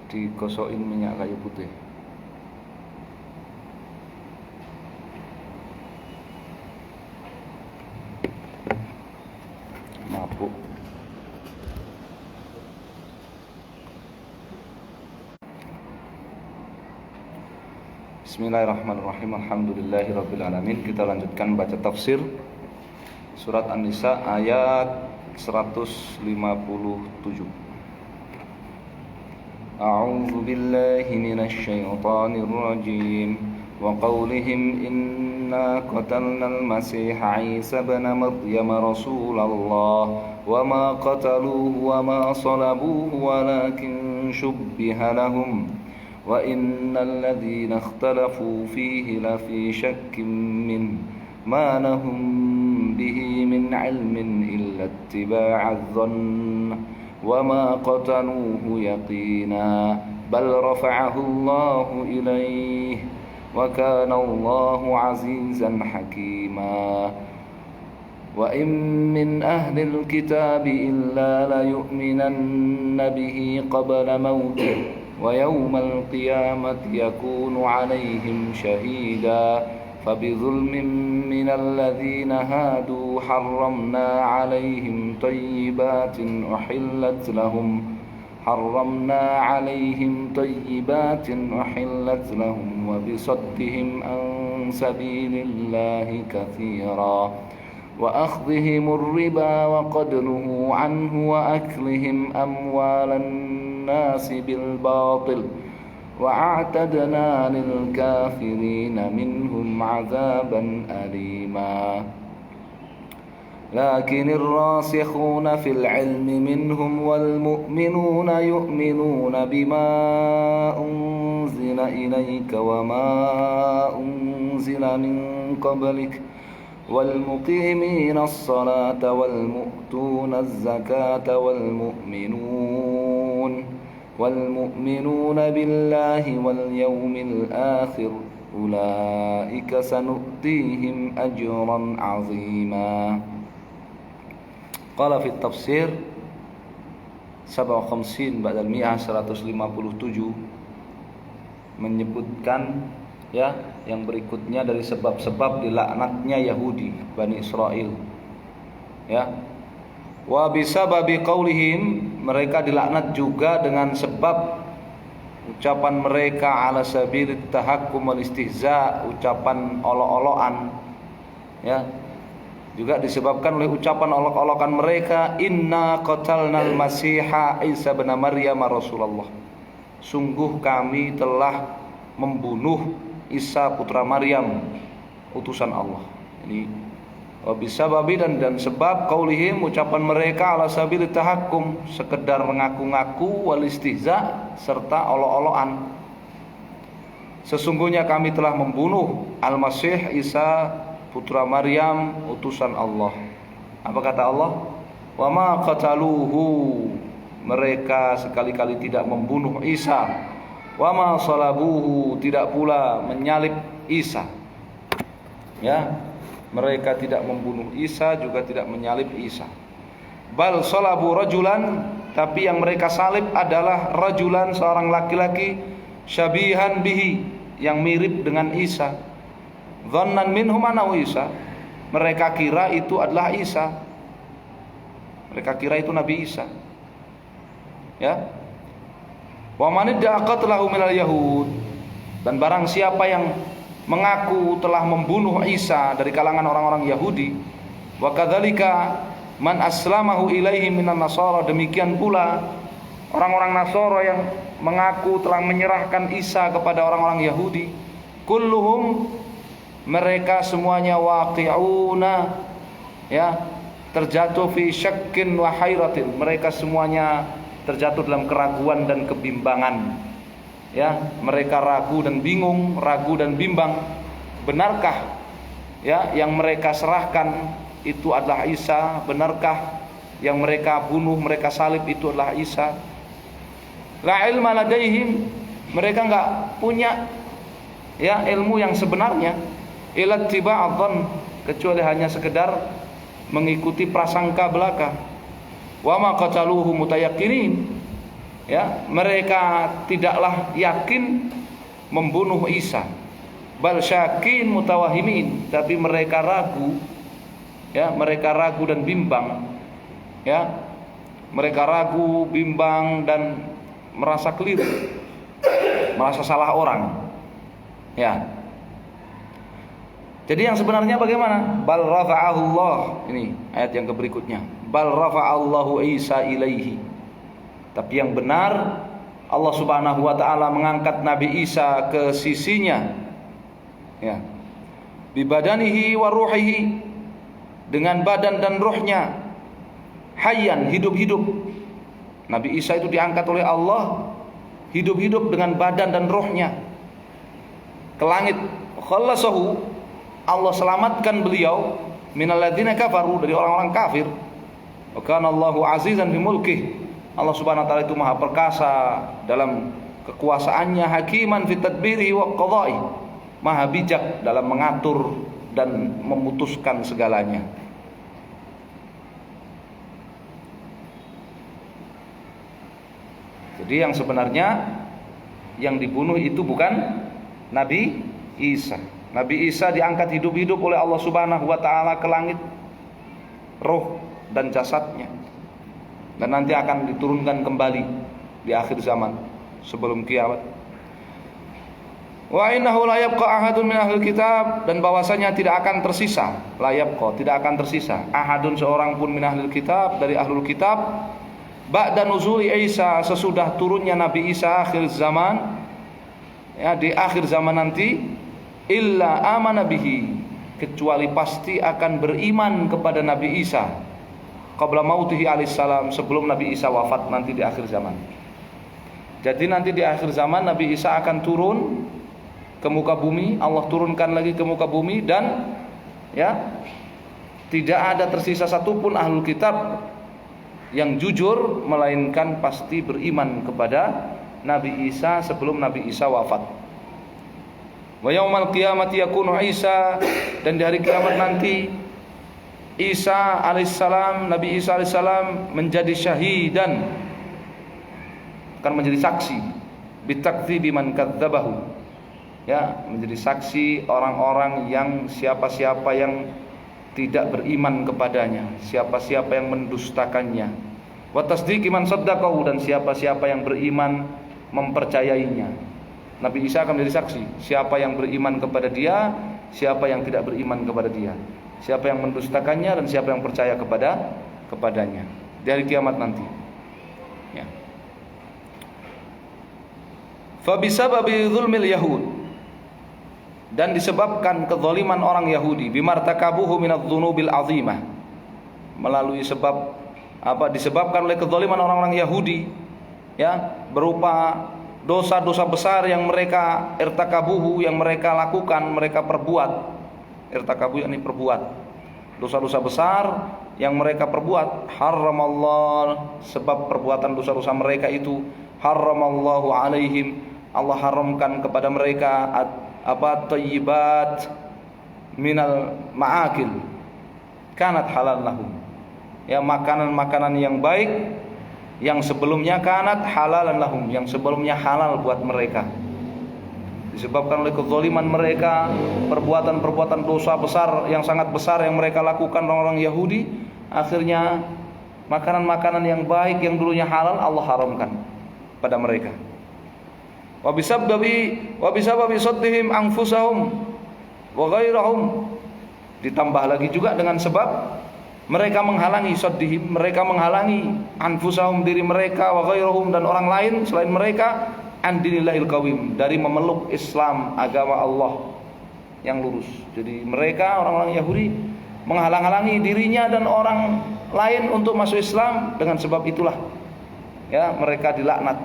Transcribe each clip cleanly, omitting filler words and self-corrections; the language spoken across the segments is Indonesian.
Dikosokin minyak kayu putih. Mabuk. Bismillahirrahmanirrahim. Alhamdulillahirabbil alamin. Kita lanjutkan baca tafsir surat An-Nisa ayat 157. A'udzu billahi minasy syaithanir rajim. Wa qaulihim inna qatalnal masiha Isa ibn Maryam rasulallah wa ma qataluhu wa ma salabuhu walakin shubbiha lahum wa innal ladzina ikhtalafu fihi lafi shakkin min ma lahum bihi min ilmin illa ittiba'adh dhann wa ma qataluhu yaqina bal rafa'ahu Allahu ilayhi wa kana Allahu 'azizan hakima. Wa in min ahlil kitabi illa la yu'minanna bihi qabla mautih wa yawmal qiyamati yakunu 'alayhim shahida fabidhulmin minal ladzina hadu harramna 'alayhim tayyibatin uhillat lahum wa bisaddihim an sabilillahi katsira wa akhdhihimur riba wa qadluhu anhu wa aklihim amwalan nasi bil batil wa a'tadna lil kafirina minhum 'adzaban alima. لكن الراسخون في العلم منهم والمؤمنون يؤمنون بما أنزل إليك وما أنزل من قبلك والمقيمين الصلاة والمؤتون الزكاة والمؤمنون بالله واليوم الآخر أولئك سنؤتيهم أجرا عظيما. Qala fi tafsir 57 ba'dal mi'ah 157 menyebutkan ya yang berikutnya dari sebab-sebab dilaknatnya Yahudi Bani Israel. Ya. Wa bisababi qaulihim, mereka dilaknat juga dengan sebab ucapan mereka ala sabilit tahakkum wal istihza, ucapan olok-olokan. Ya. Juga disebabkan oleh ucapan olok-olokan mereka, inna qatalnal masiha Isa bin Maryam rasulullah. Sungguh kami telah membunuh Isa putra Maryam, utusan Allah. Ini wabisababi dan sebab qaulihim, ucapan mereka ala sabilit tahakkum, sekedar mengaku-ngaku, wal istihza, serta olok-olokan. Sesungguhnya kami telah membunuh Al-Masih Isa putra Maryam, utusan Allah. Apa kata Allah? Wa ma qataluhu, mereka sekali-kali tidak membunuh Isa. Wa ma salabuhu, tidak pula menyalib Isa. Ya, mereka tidak membunuh Isa, juga tidak menyalib Isa. Bal salabu rajulan, tapi yang mereka salib adalah rajulan, seorang laki-laki, syabihan bihi, yang mirip dengan Isa. Dhannan minhum annahu Isa, mereka kira itu adalah Isa. Mereka kira itu Nabi Isa. Ya. Wa man idda'aqatlahu minal yahud, dan barang siapa yang mengaku telah membunuh Isa dari kalangan orang-orang Yahudi, wa kadzalika man aslamahu ilaihi minan nasara, demikian pula orang-orang Nasara yang mengaku telah menyerahkan Isa kepada orang-orang Yahudi, kulluhum, mereka semuanya waqi'una, ya, terjatuh fi syakkin wa hairatin, mereka semuanya terjatuh dalam keraguan dan kebimbangan. Ya, mereka ragu dan bingung, ragu dan bimbang. Benarkah ya yang mereka serahkan itu adalah Isa? Benarkah yang mereka bunuh, mereka salib itu adalah Isa? La ilma ladaihim, mereka enggak punya ya ilmu yang sebenarnya, ila tiba'adh, kecuali hanya sekedar mengikuti prasangka belaka. Wa ma qataluhu mutayaqqinin, ya, mereka tidaklah yakin membunuh Isa, bal syakin mutawahimin, tapi mereka ragu, ya, mereka ragu dan bimbang, ya, mereka ragu, bimbang dan merasa keliru, merasa salah orang, ya. Jadi yang sebenarnya bagaimana? Bal rafa'ahu Allah, ini ayat yang berikutnya, bal rafa'allahu Isa ilaihi, tapi yang benar Allah Subhanahu wa taala mengangkat Nabi Isa ke sisinya, ya, bi badanihi wa ruhihi, dengan badan dan ruhnya, hayyan, hidup-hidup. Nabi Isa itu diangkat oleh Allah hidup-hidup dengan badan dan rohnya ke langit. Khallasahu, Allah selamatkan beliau minal ladzina kafaru, dari orang-orang kafir. Wa kana Allahu azizan bi mulkih, Allah Subhanahu wa taala itu maha perkasa dalam kekuasaannya, hakiman fi tadbirihi wa qada'i, maha bijak dalam mengatur dan memutuskan segalanya. Jadi yang sebenarnya yang dibunuh itu bukan Nabi Isa. Nabi Isa diangkat hidup-hidup oleh Allah Subhanahu wa taala ke langit, roh dan jasadnya, dan nanti akan diturunkan kembali di akhir zaman sebelum kiamat. Wa innahu la yabqa ahadun min ahlil kitab, dan bahwasanya tidak akan tersisa, la yabqa, tidak akan tersisa, ahadun, seorang pun min ahlil kitab, dari ahlul kitab, ba'da nuzuli Isa, sesudah turunnya Nabi Isa akhir zaman, ya, di akhir zaman nanti, illa amana bihi, kecuali pasti akan beriman kepada Nabi Isa qabla mautihi alaihissalam, sebelum Nabi Isa wafat nanti di akhir zaman. Jadi nanti di akhir zaman Nabi Isa akan turun ke muka bumi, Allah turunkan lagi ke muka bumi, dan ya, tidak ada tersisa satupun ahlul kitab yang jujur, melainkan pasti beriman kepada Nabi Isa sebelum Nabi Isa wafat. Wa yaumal qiyamati yakunu Isa, dan di hari kiamat nanti Isa alaihissalam, Nabi Isa alaihissalam menjadi syahidan, akan menjadi saksi, bitakdzibi man kadzabahu, ya, menjadi saksi orang-orang yang siapa-siapa yang tidak beriman kepadanya, siapa-siapa yang mendustakannya. Wa tasdiqi man saddaqahu, dan siapa-siapa yang beriman mempercayainya. Nabi Isa akan menjadi saksi, siapa yang beriman kepada dia, siapa yang tidak beriman kepada dia, siapa yang mendustakannya dan siapa yang percaya kepadanya di hari kiamat nanti, ya. Fa bisababi dzulmil yahud, dan disebabkan kezaliman orang Yahudi, bimartakabuhu minadz-dzunubil azimah, melalui sebab apa, disebabkan oleh kezaliman orang-orang Yahudi, ya, berupa dosa-dosa besar yang mereka irtakabuhu, yang mereka lakukan, mereka perbuat. Irtakabu yakni perbuat, dosa-dosa besar yang mereka perbuat. Haramallah, sebab perbuatan dosa-dosa mereka itu, haramallahu alaihim, Allah haramkan kepada mereka apa, thayyibat minal ma'akil kanat halal lahum, ya, makanan-makanan yang baik yang sebelumnya kanat halalan lahum, yang sebelumnya halal buat mereka. Disebabkan oleh kezaliman mereka, perbuatan-perbuatan dosa besar yang sangat besar yang mereka lakukan orang-orang Yahudi, akhirnya makanan-makanan yang baik yang dulunya halal Allah haramkan pada mereka. Wa bisababi saddihim anfusahum wa ghairahum, ditambah lagi juga dengan sebab mereka menghalangi saddihim, mereka menghalangi anfusahum, diri mereka, wa ghairahum, dan orang lain selain mereka, an dinillahil qawim, dari memeluk Islam, agama Allah yang lurus. Jadi mereka, orang-orang Yahudi, menghalang-halangi dirinya dan orang lain untuk masuk Islam. Dengan sebab itulah, ya, mereka dilaknat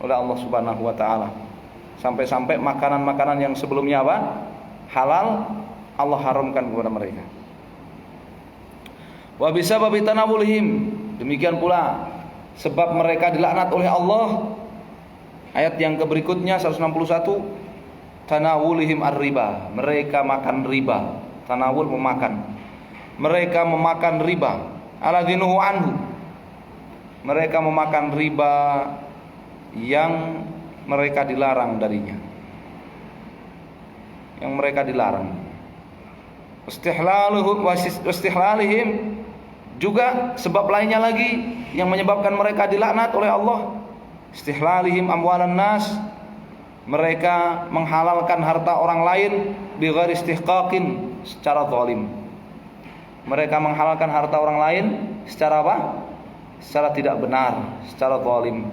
oleh Allah Subhanahu wa taala. Sampai-sampai makanan-makanan yang sebelumnya apa? Halal, Allah haramkan kepada mereka. Wa bisababi tanawulihim, demikian pula sebab mereka dilaknat oleh Allah. Ayat yang berikutnya 161, tanawulihim ar-riba, mereka makan riba. Tanawul, memakan. Mereka memakan riba. Aladhinuhu anhu, mereka memakan riba yang mereka dilarang darinya, yang mereka dilarang. Istihlalihim, juga sebab lainnya lagi yang menyebabkan mereka dilaknat oleh Allah. Istihlalihim amwalan nas, mereka menghalalkan harta orang lain bighairi istihqaqin, secara zalim. Mereka menghalalkan harta orang lain secara apa? Secara tidak benar, secara zalim.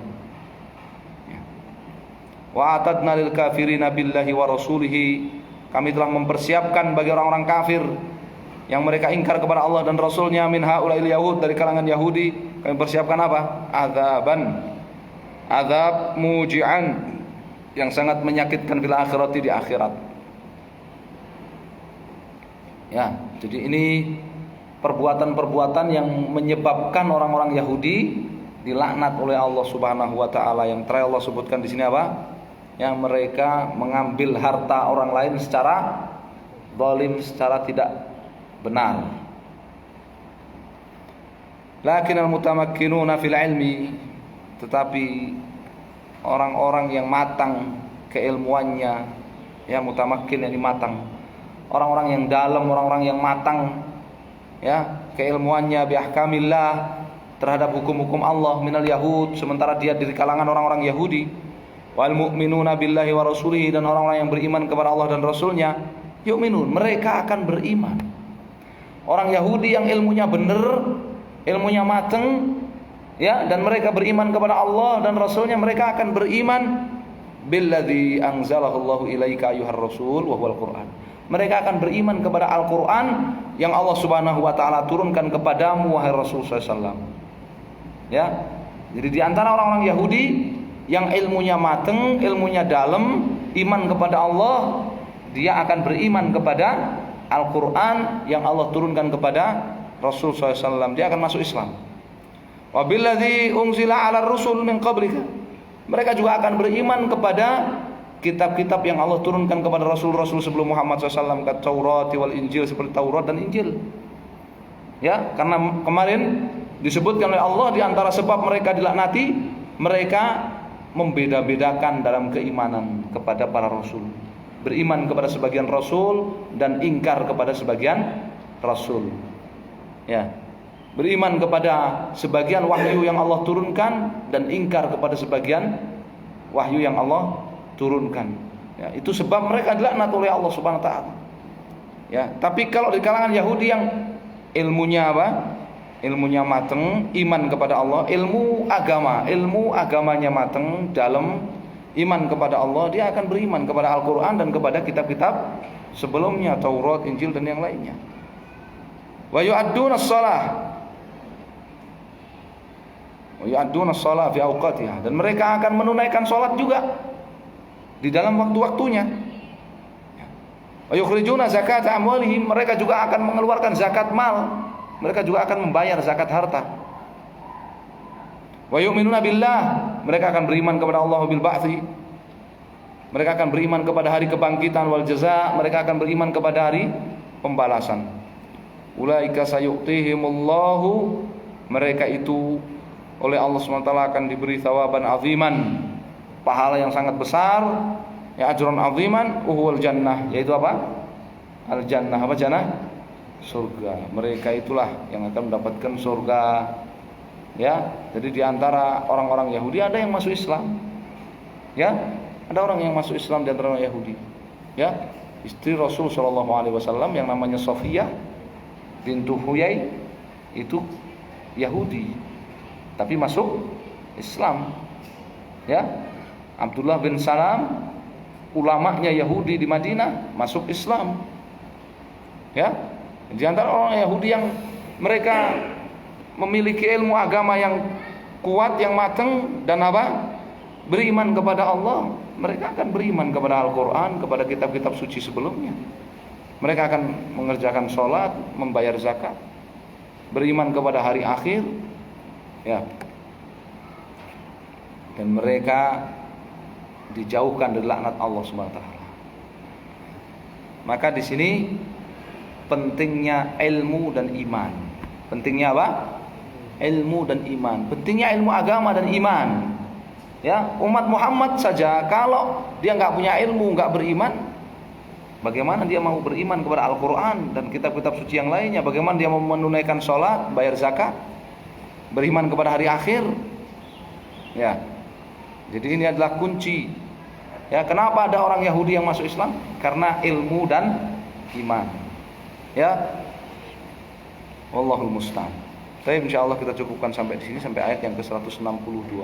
Wa atadna lil kafirina billahi wa rasulihi, kami telah mempersiapkan bagi orang-orang kafir yang mereka ingkar kepada Allah dan Rasulnya, min haula'il yahud, dari kalangan Yahudi, kami persiapkan apa? Azab muji'an, yang sangat menyakitkan fil akhirati, di akhirat. Ya, jadi ini perbuatan-perbuatan yang menyebabkan orang-orang Yahudi dilaknat oleh Allah Subhanahu wa taala, yang terakhir Allah sebutkan di sini apa? Yang mereka mengambil harta orang lain secara zalim, secara tidak benar. Lakinnal mutamakkinuna fil ilmi, tetapi orang-orang yang matang keilmuannya, ya, mutamakkin yang matang, orang-orang yang dalam, orang-orang yang matang, ya, keilmuannya bi ahkamillah, terhadap hukum-hukum Allah, minal yahud, sementara dia dari kalangan orang-orang Yahudi, wal mu'minuna billahi wa rasulihi, dan orang-orang yang beriman kepada Allah dan Rasulnya, yu'minun, mereka akan beriman. Orang Yahudi yang ilmunya benar, ilmunya matang, ya, dan mereka beriman kepada Allah dan Rasulnya, mereka akan beriman billadzi anzalahu Allahu ilaika ayyuhar rasul wa huwal Qur'an. Mereka akan beriman kepada Al-Qur'an yang Allah Subhanahu wa taala turunkan kepadamu wahai Rasul sallallahu alaihi wasallam. Ya. Jadi di antara orang-orang Yahudi yang ilmunya matang, ilmunya dalam, iman kepada Allah, dia akan beriman kepada Al-Qur'an yang Allah turunkan kepada Rasul sallallahu alaihi wasallam. Dia akan masuk Islam. Wa billadzi unzila 'alar rusul min qablika. Mereka juga akan beriman kepada kitab-kitab yang Allah turunkan kepada Rasul-Rasul sebelum Muhammad SAW, kat Taurat wal Injil, seperti Taurat dan Injil. Ya, karena kemarin disebutkan oleh Allah di antara sebab mereka dilaknati, mereka membeda-bedakan dalam keimanan kepada para rasul. Beriman kepada sebagian rasul dan ingkar kepada sebagian rasul. Ya. Beriman kepada sebagian wahyu yang Allah turunkan dan ingkar kepada sebagian wahyu yang Allah turunkan. Ya, itu sebab mereka dilaknat oleh Allah Subhanahu wa taala. Ya, tapi kalau di kalangan Yahudi yang ilmunya apa? Ilmunya mateng, iman kepada Allah, ilmu agamanya mateng, dalam, iman kepada Allah, dia akan beriman kepada Al-Qur'an dan kepada kitab-kitab sebelumnya, Taurat, Injil dan yang lainnya. Wa yu'adduna shalah fi awqatiha, dan mereka akan menunaikan salat juga di dalam waktu-waktunya. Wa yukhrijuna zakata amwalihim, mereka juga akan mengeluarkan zakat mal, mereka juga akan membayar zakat harta. Wa yu'minuna billah, mereka akan beriman kepada Allah bil ba'tsi, mereka akan beriman kepada hari kebangkitan, wal jaza, mereka akan beriman kepada hari pembalasan. Ulaika sayu'tihimullahu, mereka itu oleh Allah SWT akan diberi thawaban aziman, pahala yang sangat besar, ya, ajran aziman, uhwal jannah, yaitu apa? Al jannah, apa jannah? Surga. Mereka itulah yang akan mendapatkan surga. Ya, jadi di antara orang-orang Yahudi ada yang masuk Islam. Ya, ada orang yang masuk Islam di antara orang Yahudi. Ya, istri Rasul sallallahu alaihi wasallam yang namanya Sofiyah bintu Huyai itu Yahudi, tapi masuk Islam. Ya, Abdullah bin Salam, ulamanya Yahudi di Madinah, masuk Islam. Ya, di antara orang Yahudi yang mereka memiliki ilmu agama yang kuat, yang matang, dan apa? Beriman kepada Allah, mereka akan beriman kepada Al-Quran, kepada kitab-kitab suci sebelumnya. Mereka akan mengerjakan sholat, membayar zakat, beriman kepada hari akhir. Ya, dan mereka dijauhkan dari laknat Allah Subhanahu wa taala. Maka di sini pentingnya ilmu dan iman. Pentingnya apa? Ilmu dan iman. Pentingnya ilmu agama dan iman. Ya, umat Muhammad saja kalau dia nggak punya ilmu, nggak beriman, bagaimana dia mau beriman kepada Al-Quran dan kitab-kitab suci yang lainnya? Bagaimana dia mau menunaikan sholat, bayar zakat, beriman kepada hari akhir? Ya, jadi ini adalah kunci. Ya, kenapa ada orang Yahudi yang masuk Islam? Karena ilmu dan iman. Ya, wallahul musta'an. Tapi insyaallah kita cukupkan sampai di sini, sampai ayat yang ke-162.